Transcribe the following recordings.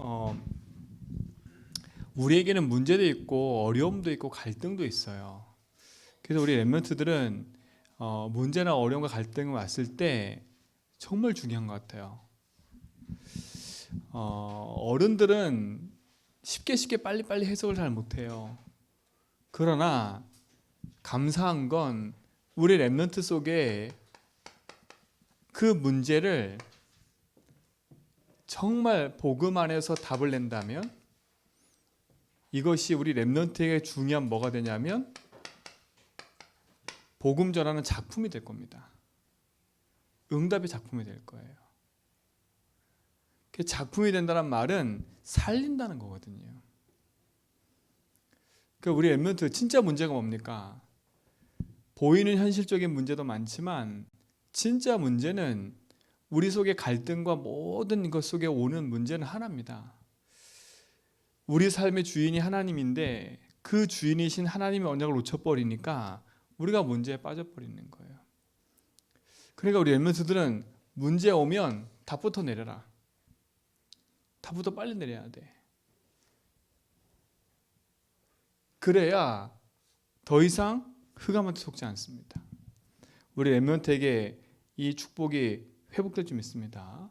어, 우리에게는 문제도 있고 어려움도 있고 갈등도 있어요. 그래서 우리 랩런트들은 문제나 어려움과 갈등이 왔을 때 정말 중요한 것 같아요. 어른들은 쉽게 빨리빨리 해석을 잘 못해요. 그러나 감사한 건 우리 랩런트 속에 그 문제를 정말 복음 안에서 답을 낸다면 이것이 우리 랩런트에게 중요한 뭐가 되냐면 복음 전하는 작품이 될 겁니다. 응답의 작품이 될 거예요. 그 작품이 된다는 말은 살린다는 거거든요. 그러니까 우리 랩런트 진짜 문제가 뭡니까? 보이는 현실적인 문제도 많지만 진짜 문제는 우리 속의 갈등과 모든 것 속에 오는 문제는 하나입니다. 우리 삶의 주인이 하나님인데 그 주인이신 하나님의 언약을 놓쳐버리니까 우리가 문제에 빠져버리는 거예요. 그러니까 우리 랩런트들은 문제 오면 답부터 내려라. 답부터 빨리 내려야 돼. 그래야 더 이상 흑암한테 속지 않습니다. 우리 랩런트에게 이 축복이 회복될 줄 믿습니다.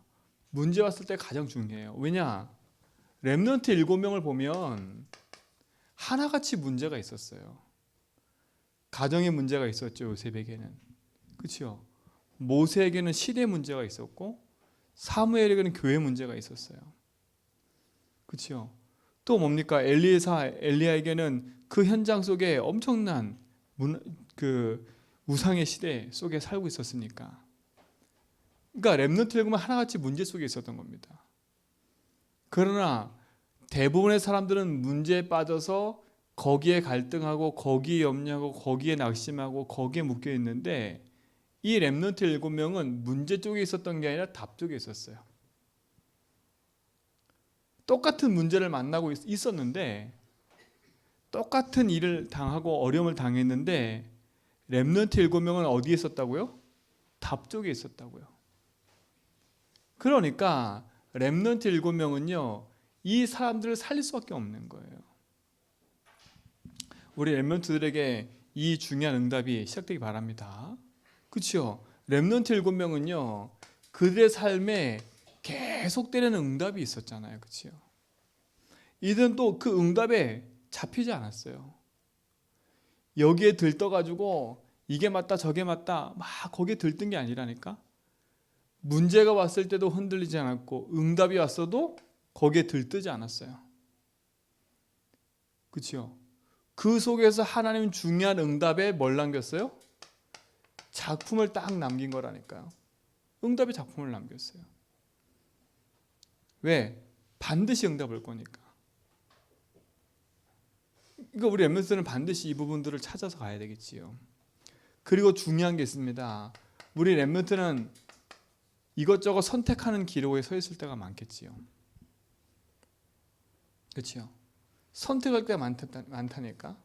문제 왔을 때 가장 중요해요. 왜냐? 랩런트 7명을 보면 하나같이 문제가 있었어요. 가정의 문제가 있었죠. 요셉에게는. 그렇죠? 모세에게는 시대 문제가 있었고 사무엘에게는 교회 문제가 있었어요. 그렇죠? 또 뭡니까? 엘리야에게는 그 현장 속에 엄청난 그 우상의 시대 속에 살고 있었으니까. 그러니까 렘넌트를 보면 하나같이 문제 속에 있었던 겁니다. 그러나 대부분의 사람들은 문제에 빠져서 거기에 갈등하고 거기에 염려하고 거기에 낙심하고 거기에 묶여 있는데 이 렘넌트 7명은 문제 쪽에 있었던 게 아니라 답 쪽에 있었어요. 똑같은 문제를 만나고 있었는데 똑같은 일을 당하고 어려움을 당했는데 렘넌트 7명은 어디에 있었다고요? 답 쪽에 있었다고요. 그러니까 렘넌트 7명은요 이 사람들을 살릴 수밖에 없는 거예요. 우리 렘넌트들에게 이 중요한 응답이 시작되기 바랍니다. 그렇죠? 렘넌트 7명은요 그들의 삶에 계속되는 응답이 있었잖아요. 그렇죠? 이들은 또 그 응답에 잡히지 않았어요. 여기에 들떠가지고 이게 맞다 저게 맞다 막 거기에 들뜬 게 아니라니까. 문제가 왔을 때도 흔들리지 않았고 응답이 왔어도 거기에 들뜨지 않았어요. 그렇죠? 그 속에서 하나님 중요한 응답에 뭘 남겼어요? 작품을 딱 남긴 거라니까요. 응답의 작품을 남겼어요. 왜? 반드시 응답 올 거니까. 그러니까 우리 엠메스는 반드시 이 부분들을 찾아서 가야 되겠지요. 그리고 중요한 게 있습니다. 우리 렘넌트는 이것저것 선택하는 기로에 서 있을 때가 많겠지요. 그렇죠? 선택할 때가 많다니까.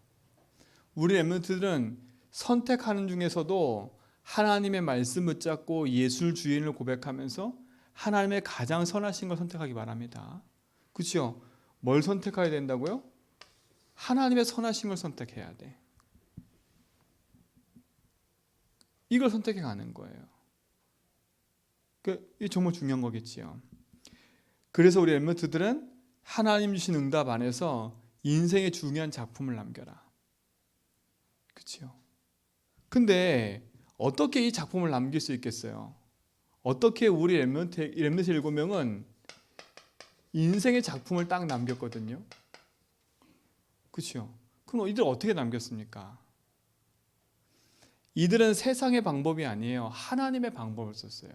우리 렘넌트들은 선택하는 중에서도 하나님의 말씀 붙잡고 예술 주인을 고백하면서 하나님의 가장 선하신 걸 선택하기 바랍니다. 그렇죠? 뭘 선택해야 된다고요? 하나님의 선하신 걸 선택해야 돼. 이걸 선택해 가는 거예요. 이게 정말 중요한 거겠지요. 그래서 우리 엠머트들은 하나님 주신 응답 안에서 인생의 중요한 작품을 남겨라. 그렇죠? 근데 어떻게 이 작품을 남길 수 있겠어요? 어떻게 우리 렘넌트 7명은 인생의 작품을 딱 남겼거든요. 그렇죠? 그럼 이들 어떻게 남겼습니까? 이들은 세상의 방법이 아니에요. 하나님의 방법을 썼어요.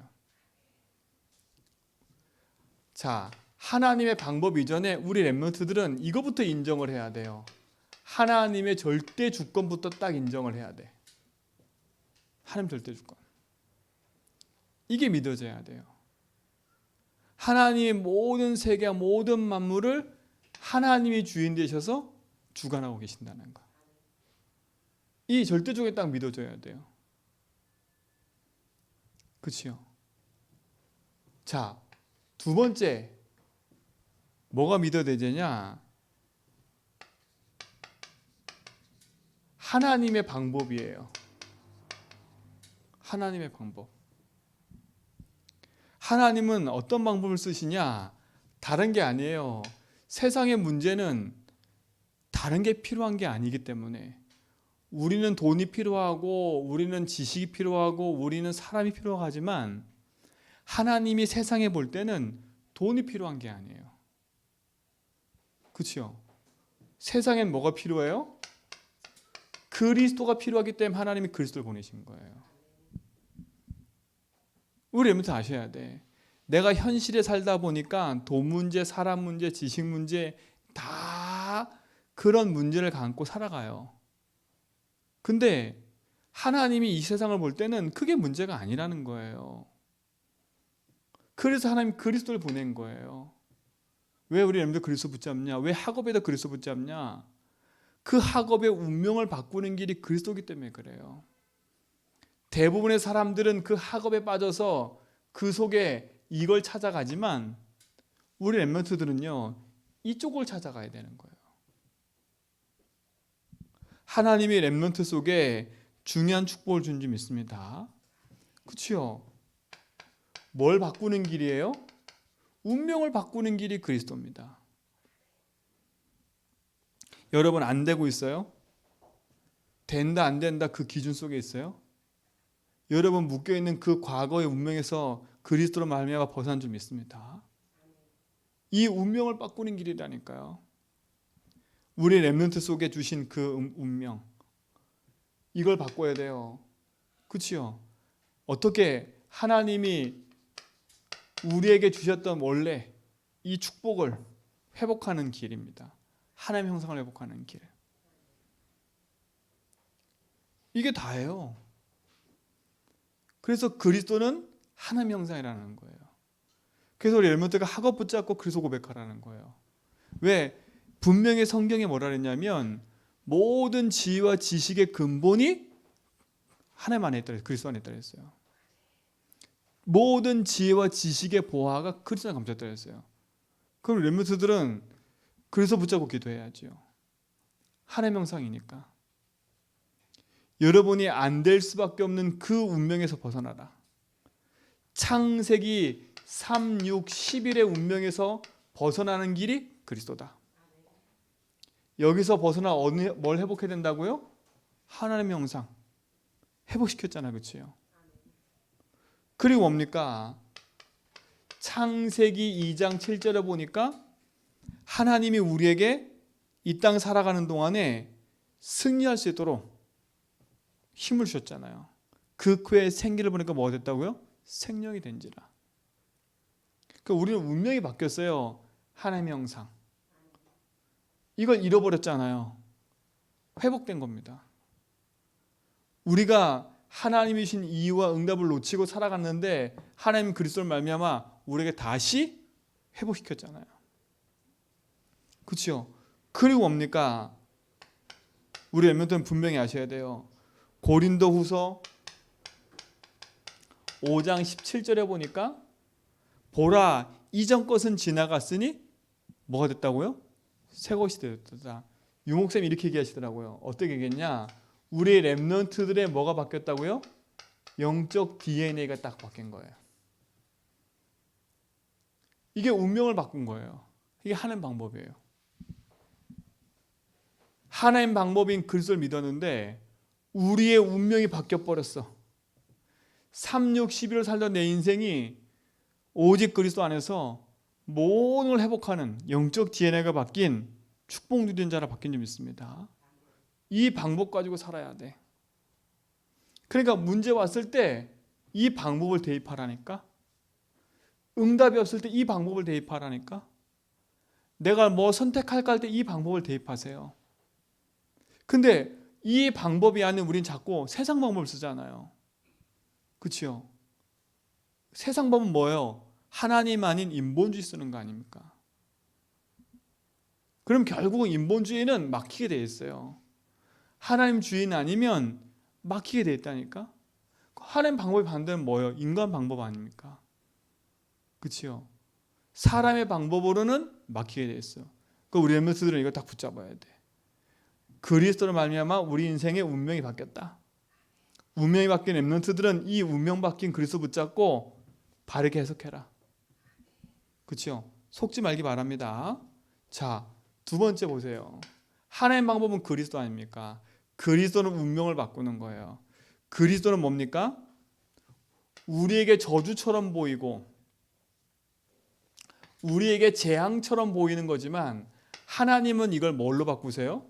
자, 하나님의 방법 이전에 우리 렘넌트들은 이거부터 인정을 해야 돼요. 하나님의 절대 주권부터 딱 인정을 해야 돼. 하나님 절대 주권. 이게 믿어져야 돼요. 하나님의 모든 세계와 모든 만물을 하나님이 주인 되셔서 주관하고 계신다는 거. 이 절대적으로 딱 믿어져야 돼요. 그렇죠? 자, 두 번째 뭐가 믿어야 되느냐? 하나님의 방법이에요. 하나님의 방법. 하나님은 어떤 방법을 쓰시냐? 다른 게 아니에요. 세상의 문제는 다른 게 필요한 게 아니기 때문에 우리는 돈이 필요하고 우리는 지식이 필요하고 우리는 사람이 필요하지만 하나님이 세상에 볼 때는 돈이 필요한 게 아니에요. 그렇죠? 세상엔 뭐가 필요해요? 그리스도가 필요하기 때문에 하나님이 그리스도를 보내신 거예요. 우리 여러분 아셔야 돼. 내가 현실에 살다 보니까 돈 문제, 사람 문제, 지식 문제 다 그런 문제를 안고 살아가요. 근데 하나님이 이 세상을 볼 때는 그게 문제가 아니라는 거예요. 그래서 하나님 그리스도를 보낸 거예요. 왜 우리 여러분들 그리스도 붙잡냐? 왜 학업에다 그리스도 붙잡냐? 그 학업의 운명을 바꾸는 길이 그리스도이기 때문에 그래요. 대부분의 사람들은 그 학업에 빠져서 그 속에 이걸 찾아가지만 우리 렘넌트들은요 이쪽을 찾아가야 되는 거예요. 하나님이 렘넌트 속에 중요한 축복을 준 줄 믿습니다. 그렇죠? 뭘 바꾸는 길이에요? 운명을 바꾸는 길이 그리스도입니다. 여러분 안 되고 있어요? 된다 안 된다 그 기준 속에 있어요? 여러분 묶여있는 그 과거의 운명에서 그리스도로 말미암아 벗어난 줄 믿습니다. 이 운명을 바꾸는 길이라니까요. 우리 렘넌트 속에 주신 그 운명 이걸 바꿔야 돼요. 그렇죠? 어떻게 하나님이 우리에게 주셨던 원래 이 축복을 회복하는 길입니다. 하나님의 형상을 회복하는 길. 이게 다예요. 그래서 그리스도는 하나님의 형상이라는 거예요. 그래서 우리 렘넌트가 학업 붙잡고 그리스도 고백하라는 거예요. 왜? 분명히 성경에 뭐라 그랬냐면 모든 지혜와 지식의 근본이 하나님 안에 있다, 그리스도 안에 있다 그랬어요. 모든 지혜와 지식의 보화가 그리스도 안에 감췄다 그랬어요. 그럼 렘넌트들은 그리스도 붙잡고 기도해야죠. 하나님의 형상이니까. 여러분이 안 될 수밖에 없는 그 운명에서 벗어나라. 창세기 3, 6, 11의 운명에서 벗어나는 길이 그리스도다. 여기서 벗어나 뭘 회복해야 된다고요? 하나님의 형상 회복시켰잖아요. 그렇죠? 그리고 뭡니까? 창세기 2장 7절에 보니까 하나님이 우리에게 이 땅 살아가는 동안에 승리할 수 있도록 힘을 주셨잖아요. 그 후에 생기를 보니까 뭐가 됐다고요? 생명이 된지라. 그러니까 우리는 운명이 바뀌었어요. 하나님의 형상. 이걸 잃어버렸잖아요. 회복된 겁니다. 우리가 하나님이 주신 이유와 응답을 놓치고 살아갔는데 하나님 그리스도를 말미암아 우리에게 다시 회복시켰잖아요. 그렇죠? 그리고 뭡니까? 우리 렘넌트는 분명히 아셔야 돼요. 고린도후서 5장 17절에 보니까 보라 이전 것은 지나갔으니 뭐가 됐다고요? 새 것이 되었다. 유목쌤이 이렇게 얘기하시더라고요. 어떻게 얘기했냐? 우리 렘넌트들의 뭐가 바뀌었다고요? 영적 DNA가 딱 바뀐 거예요. 이게 운명을 바꾼 거예요. 이게 하나님 방법이에요. 하나님 방법인 그리스도를 믿었는데 우리의 운명이 바뀌어 버렸어. 3, 6, 11을 살던 내 인생이 오직 그리스도 안에서 모든 걸 회복하는 영적 DNA가 바뀐 축복 누린 자라 바뀐 줄 믿습니다. 이 방법 가지고 살아야 돼. 그러니까 문제 왔을 때 이 방법을 대입하라니까. 응답이 없을 때 이 방법을 대입하라니까. 내가 뭐 선택할까 할 때 이 방법을 대입하세요. 근데 이 방법이 아닌 우린 자꾸 세상 방법을 쓰잖아요. 그렇죠? 세상 방법은 뭐예요? 하나님 아닌 인본주의 쓰는 거 아닙니까? 그럼 결국은 인본주의는 막히게 돼 있어요. 하나님 주인 아니면 막히게 돼 있다니까? 하나님 방법이 반대는 뭐예요? 인간 방법 아닙니까? 그렇죠? 사람의 방법으로는 막히게 돼 있어. 그 우리 렘넌트들은 이거 딱 붙잡아야 돼. 그리스도로 말미암아 우리 인생의 운명이 바뀌었다. 운명이 바뀐 렘넌트들은 이 운명 바뀐 그리스도 붙잡고 바르게 해석해라. 그렇죠? 속지 말기 바랍니다. 자, 두 번째 보세요. 하나님 방법은 그리스도 아닙니까? 그리스도는 운명을 바꾸는 거예요. 그리스도는 뭡니까? 우리에게 저주처럼 보이고 우리에게 재앙처럼 보이는 거지만 하나님은 이걸 뭘로 바꾸세요?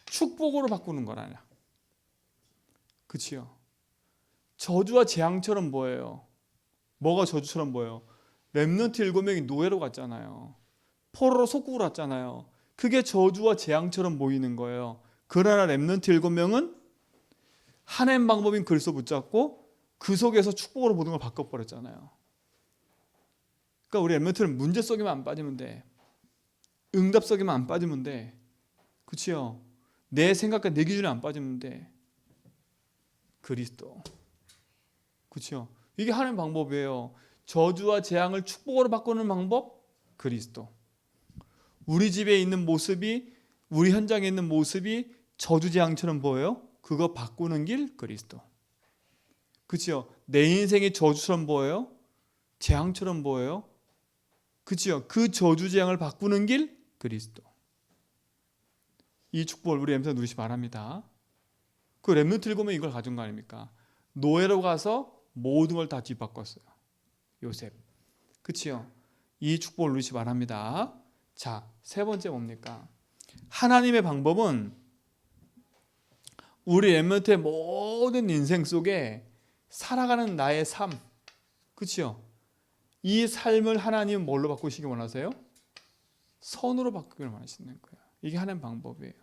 축복으로 바꾸는 거라냐. 그치요? 저주와 재앙처럼 보여요. 뭐가 저주처럼 보여요? 렘넌트 7명이 노예로 갔잖아요. 포로로 속국으로 갔잖아요. 그게 저주와 재앙처럼 보이는 거예요. 그러나 렘넌트 7명은 하나님 방법인 그리스도 붙잡고 그 속에서 축복으로 모든 걸 바꿔버렸잖아요. 그러니까 우리 렘넌트는 문제 속에만 안 빠지면 돼. 응답 속에만 안 빠지면 돼. 그치요? 내 생각과 내 기준에 안 빠지면 돼. 그리스도. 그치요? 이게 하나님 방법이에요. 저주와 재앙을 축복으로 바꾸는 방법? 그리스도. 우리 집에 있는 모습이, 우리 현장에 있는 모습이 저주 재앙처럼 보여요? 그거 바꾸는 길? 그리스도. 그치요? 내 인생이 저주처럼 보여요? 재앙처럼 보여요? 그치요? 그 저주 재앙을 바꾸는 길? 그리스도. 이 축복을 우리 렘넌트 누리시 바랍니다. 그 렘넌트 7명이 이걸 가진 거 아닙니까? 노예로 가서 모든 걸 다 뒤바꿨어요. 요셉. 그치요? 이 축복을 누리시 바랍니다. 자, 세 번째 뭡니까? 하나님의 방법은 우리 렘넌트의 모든 인생 속에 살아가는 나의 삶. 그치요? 이 삶을 하나님은 뭘로 바꾸시기 원하세요? 선으로 바꾸기를 원하시는 거예요. 이게 하나님 방법이에요.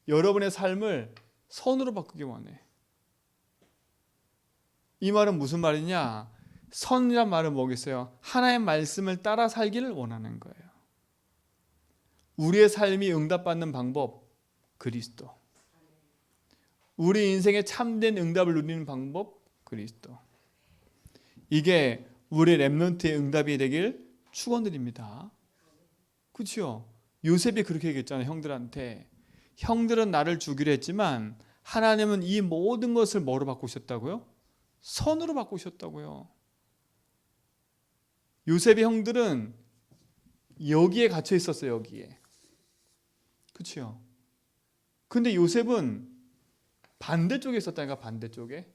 여러분의 삶을 선으로 바꾸기 원해. 이 말은 무슨 말이냐? 선이란 말은 뭐겠어요? 하나님의 말씀을 따라 살기를 원하는 거예요. 우리의 삶이 응답받는 방법, 그리스도. 우리 인생의 참된 응답을 누리는 방법, 그리스도. 이게 우리 렘넌트의 응답이 되길 축원드립니다. 그렇죠? 요셉이 그렇게 얘기했잖아요. 형들한테. 형들은 나를 죽이려 했지만 하나님은 이 모든 것을 뭐로 바꾸셨다고요? 선으로 바꾸셨다고요. 요셉의 형들은 여기에 갇혀 있었어요. 여기에. 그렇죠? 근데 요셉은 반대쪽에 있었다니까. 반대쪽에.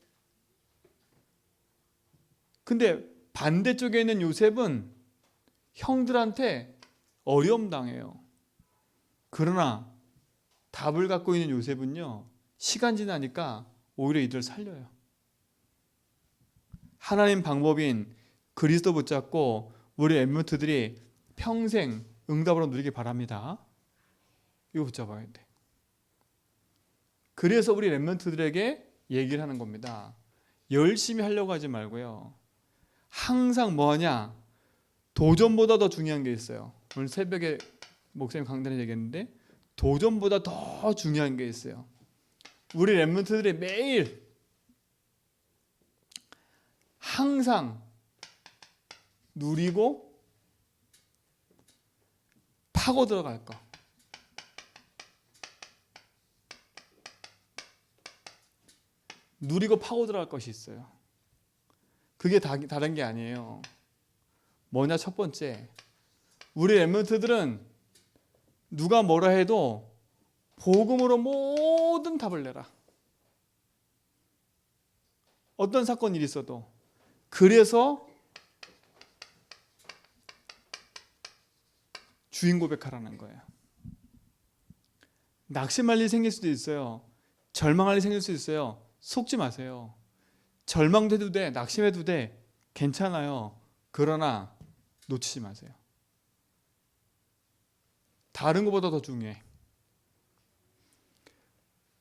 근데 반대쪽에 있는 요셉은 형들한테 어려움 당해요. 그러나 답을 갖고 있는 요셉은요, 시간 지나니까 오히려 이들을 살려요. 하나님 방법인 그리스도 붙잡고 우리 렘넌트들이 평생 응답으로 누리기 바랍니다. 이거 붙잡아야 돼. 그래서 우리 렘넌트들에게 얘기를 하는 겁니다. 열심히 하려고 하지 말고요. 항상 뭐하냐? 도전보다 더 중요한 게 있어요. 오늘 새벽에 목사님 강단에 얘기했는데 도전보다 더 중요한 게 있어요. 우리 렘넌트들이 매일 항상 누리고 파고 들어갈 거. 누리고 파고 들어갈 것이 있어요. 그게 다른 게 아니에요. 뭐냐? 첫 번째, 우리 렘넌트들은 누가 뭐라 해도 복음으로 모든 답을 내라. 어떤 사건 일이 있어도. 그래서 주인 고백하라는 거예요. 낙심할 일이 생길 수도 있어요. 절망할 일이 생길 수도 있어요. 속지 마세요. 절망돼도 돼. 낙심해도 돼. 괜찮아요. 그러나 놓치지 마세요. 다른 것보다 더 중요해.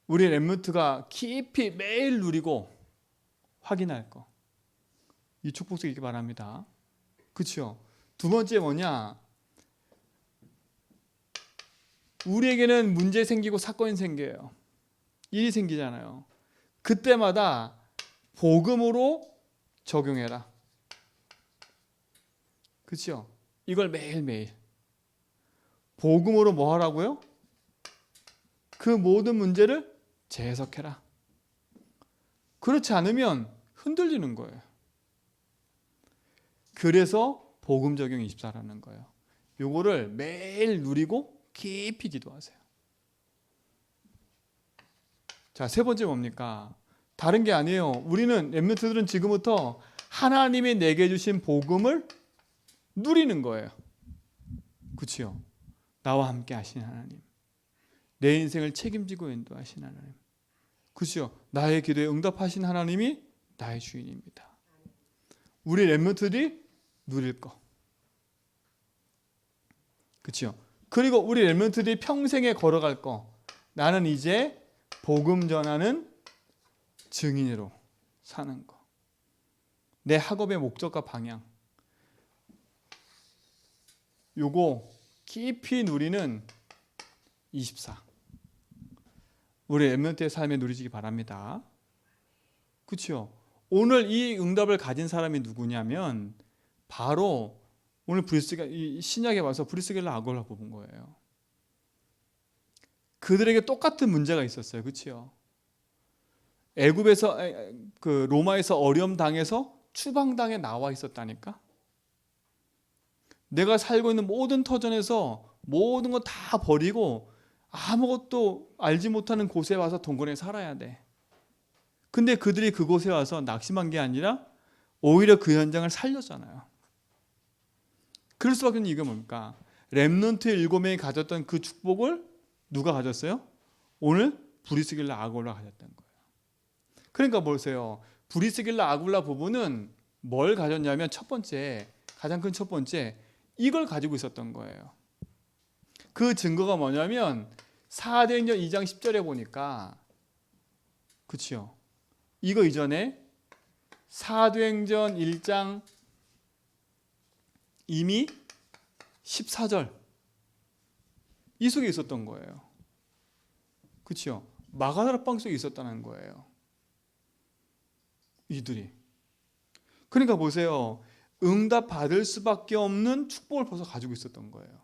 우리 렘넌트가 깊이 매일 누리고 확인할 거. 이 축복 쓰기 바랍니다. 그렇죠? 두 번째 뭐냐? 우리에게는 문제 생기고 사건이 생겨요. 일이 생기잖아요. 그때마다 복음으로 적용해라. 그렇죠? 이걸 매일매일 복음으로 뭐 하라고요? 그 모든 문제를 재해석해라. 그렇지 않으면 흔들리는 거예요. 그래서 복음 적용 24라는 거예요. 요거를 매일 누리고 깊이 기도하세요. 자, 세 번째 뭡니까? 다른 게 아니에요. 우리는 렘넌트들은 지금부터 하나님이 내게 주신 복음을 누리는 거예요. 그렇죠? 나와 함께 하신 하나님, 내 인생을 책임지고 인도하신 하나님, 그렇죠? 나의 기도에 응답하신 하나님이 나의 주인입니다. 우리 렘넌트들이 누릴 거, 그렇죠? 그리고 우리 렘넌트들이 평생에 걸어갈 거, 나는 이제 복음 전하는 증인으로 사는 거, 내 학업의 목적과 방향, 요거 깊이 누리는 24. 우리 렘넌트의 삶에 누리시기 바랍니다. 그렇죠? 오늘 이 응답을 가진 사람이 누구냐면 바로 오늘 신약에 와서 브리스길라 아굴라 뽑은 거예요. 그들에게 똑같은 문제가 있었어요. 그렇죠? 애굽에서 그 로마에서 어려움 당해서 추방당에 나와 있었다니까. 내가 살고 있는 모든 터전에서 모든 거 다 버리고 아무것도 알지 못하는 곳에 와서 동굴에 살아야 돼. 근데 그들이 그곳에 와서 낙심한 게 아니라 오히려 그 현장을 살렸잖아요. 그럴 수밖에 없는 이유가 뭡니까? 렘넌트 7명이 가졌던 그 축복을 누가 가졌어요? 오늘 브리스길라 아굴라 가졌다는 거예요. 그러니까 보세요. 브리스길라 아굴라 부부는 뭘 가졌냐면 첫 번째, 가장 큰 첫 번째, 이걸 가지고 있었던 거예요. 그 증거가 뭐냐면 사도행전 2장 10절에 보니까, 그렇죠? 이거 이전에 사도행전 1장 이미 14절 이 속에 있었던 거예요. 그렇죠? 마가다락방 속에 있었다는 거예요. 이들이. 그러니까 보세요. 응답 받을 수밖에 없는 축복을 벌써 가지고 있었던 거예요.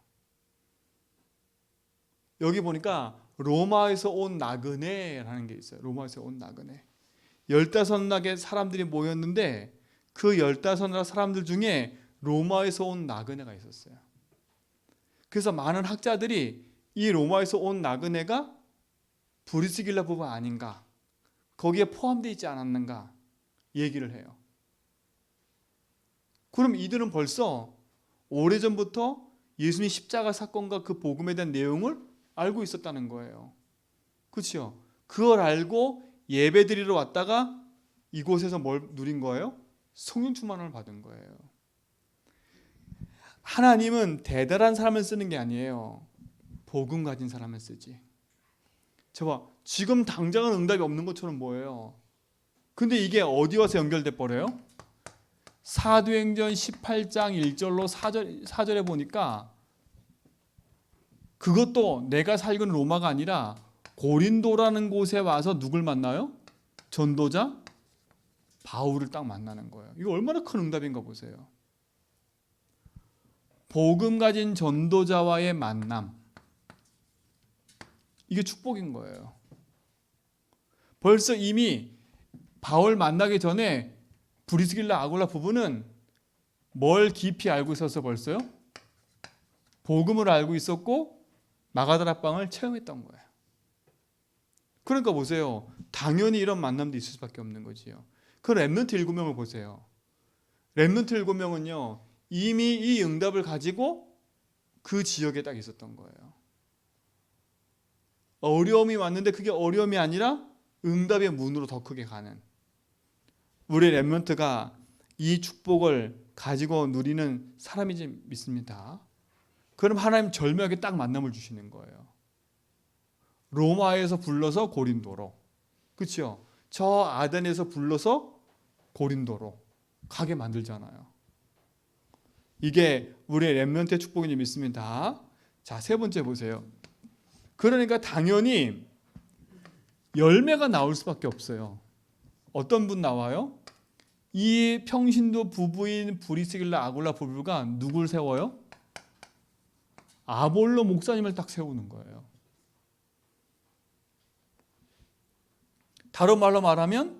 여기 보니까 로마에서 온 나그네라는 게 있어요. 로마에서 온 나그네. 15낙의 사람들이 모였는데 그 15낙 사람들 중에 로마에서 온 나그네가 있었어요. 그래서 많은 학자들이 이 로마에서 온 나그네가 브리스길라 부부 아닌가, 거기에 포함되어 있지 않았는가 얘기를 해요. 그럼 이들은 벌써 오래전부터 예수님 십자가 사건과 그 복음에 대한 내용을 알고 있었다는 거예요. 그렇죠? 그걸 알고 예배드리러 왔다가 이곳에서 뭘 누린 거예요? 성령 충만을 받은 거예요. 하나님은 대단한 사람을 쓰는 게 아니에요. 복음 가진 사람을 쓰지. 저봐, 지금 당장은 응답이 없는 것처럼 보여요. 근데 이게 어디 와서 연결돼 버려요? 사도행전 18장 1절로 4절에 보니까 그것도 내가 살고 있는 로마가 아니라 고린도라는 곳에 와서 누굴 만나요? 전도자 바울을 딱 만나는 거예요. 이거 얼마나 큰 응답인가 보세요. 복음 가진 전도자와의 만남, 이게 축복인 거예요. 벌써 이미 바울 만나기 전에 브리스길라 아굴라 부부는 뭘 깊이 알고 있어서 벌써요? 복음을 알고 있었고 마가다락방을 체험했던 거예요. 그러니까 보세요. 당연히 이런 만남도 있을 수밖에 없는 거지요. 그 렘넌트 7명을 보세요. 렘넌트 7명은요. 이미 이 응답을 가지고 그 지역에 딱 있었던 거예요. 어려움이 왔는데 그게 어려움이 아니라 응답의 문으로 더 크게 가는, 우리 렘넌트가 이 축복을 가지고 누리는 사람이지 믿습니다. 그럼 하나님 절묘하게 딱 만남을 주시는 거예요. 로마에서 불러서 고린도로, 그렇죠? 저 아덴에서 불러서 고린도로 가게 만들잖아요. 이게 우리의 렘넌트의 축복인지 믿습니다. 자, 세 번째 보세요. 그러니까 당연히 열매가 나올 수밖에 없어요. 어떤 분 나와요? 이 평신도 부부인 브리스길라 아굴라 부부가 누굴 세워요? 아볼로 목사님을 딱 세우는 거예요. 다른 말로 말하면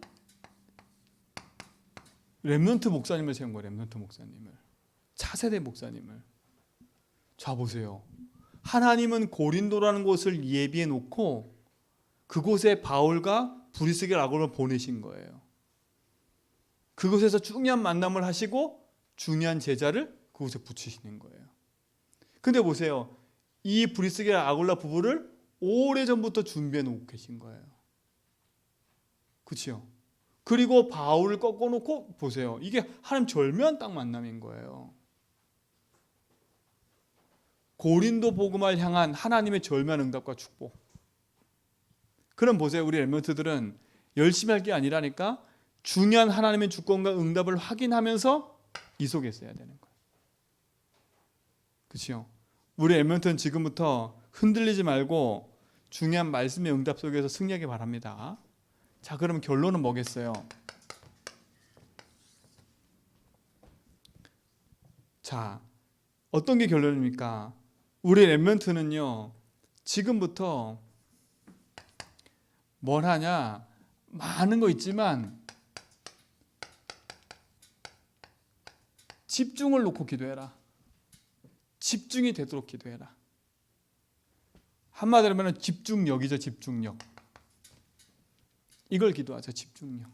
렘넌트 목사님을 세운 거예요. 렘넌트 목사님을. 차세대 목사님을. 자 보세요. 하나님은 고린도라는 곳을 예비해 놓고 그곳에 바울과 브리스길 아굴라를 보내신 거예요. 그곳에서 중요한 만남을 하시고 중요한 제자를 그곳에 붙이시는 거예요. 근데 보세요. 이 브리스길 아굴라 부부를 오래전부터 준비해 놓고 계신 거예요. 그렇죠? 그리고 바울을 꺾어놓고 보세요. 이게 하나님 절묘한 딱 만남인 거예요. 고린도 복음을 향한 하나님의 절묘한 응답과 축복. 그럼 보세요. 우리 렘넌트들은 열심히 할 게 아니라니까 중요한 하나님의 주권과 응답을 확인하면서 이 속에 있어야 되는 거예요. 그렇죠? 우리 렘넌트는 지금부터 흔들리지 말고 중요한 말씀의 응답 속에서 승리하기 바랍니다. 자, 그럼 결론은 뭐겠어요? 자, 어떤 게 결론입니까? 우리 렘넌트는요, 지금부터 뭘 하냐? 많은 거 있지만 집중을 놓고 기도해라. 집중이 되도록 기도해라. 한마디로 하면 집중력이죠. 집중력. 이걸 기도하자. 집중력.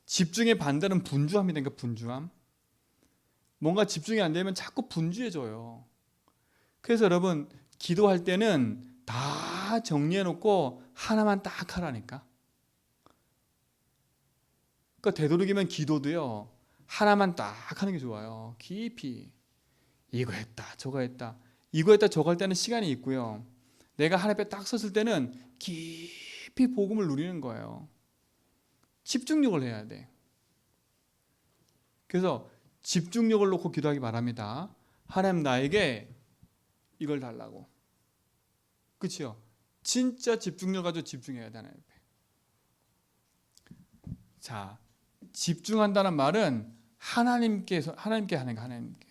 집중의 반대는 분주함이니까 분주함. 뭔가 집중이 안 되면 자꾸 분주해져요. 그래서 여러분 기도할 때는 다 정리해 놓고 하나만 딱 하라니까. 그러니까 되도록이면 기도도요. 하나만 딱 하는 게 좋아요. 깊이. 이거 했다. 저거 했다. 이거 했다. 저거 할 때는 시간이 있고요. 내가 하나님 앞에 딱 섰을 때는 깊이 복음을 누리는 거예요. 집중력을 해야 돼. 그래서 집중력을 놓고 기도하기 바랍니다. 하나님 나에게 이걸 달라고. 그렇죠? 진짜 집중력 가지고 집중해야 돼. 하나님 앞에. 자, 집중한다는 말은 하나님께 하는 거.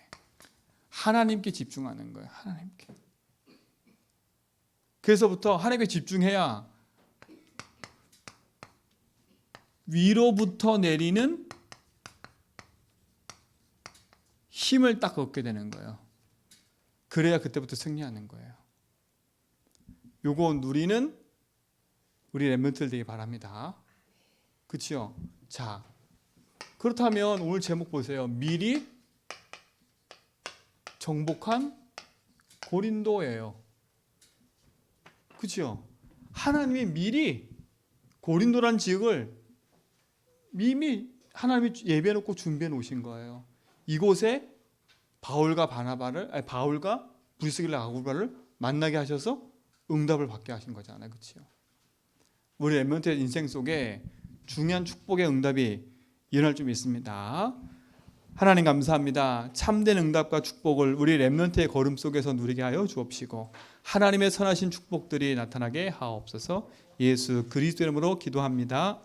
하나님께 집중하는 거예요. 하나님께. 그래서부터 하나님께 집중해야 위로부터 내리는 힘을 딱 얻게 되는 거예요. 그래야 그때부터 승리하는 거예요. 요거 누리는 우리 렘넌트들 되기 바랍니다. 그렇죠? 자, 그렇다면 오늘 제목 보세요. 미리 정복한 고린도예요. 그렇죠? 하나님이 미리 고린도란 지역을 이미 하나님이 예배해 놓고 준비해 놓으신 거예요. 이곳에 바울과 브리스길라 아굴라를 만나게 하셔서 응답을 받게 하신 거잖아요. 그렇죠? 우리 렘넌트의 인생 속에 중요한 축복의 응답이 일어날 좀 있습니다. 하나님 감사합니다. 참된 응답과 축복을 우리 렘넌트의 걸음 속에서 누리게 하여 주옵시고 하나님의 선하신 축복들이 나타나게 하옵소서. 예수 그리스도 이름으로 기도합니다.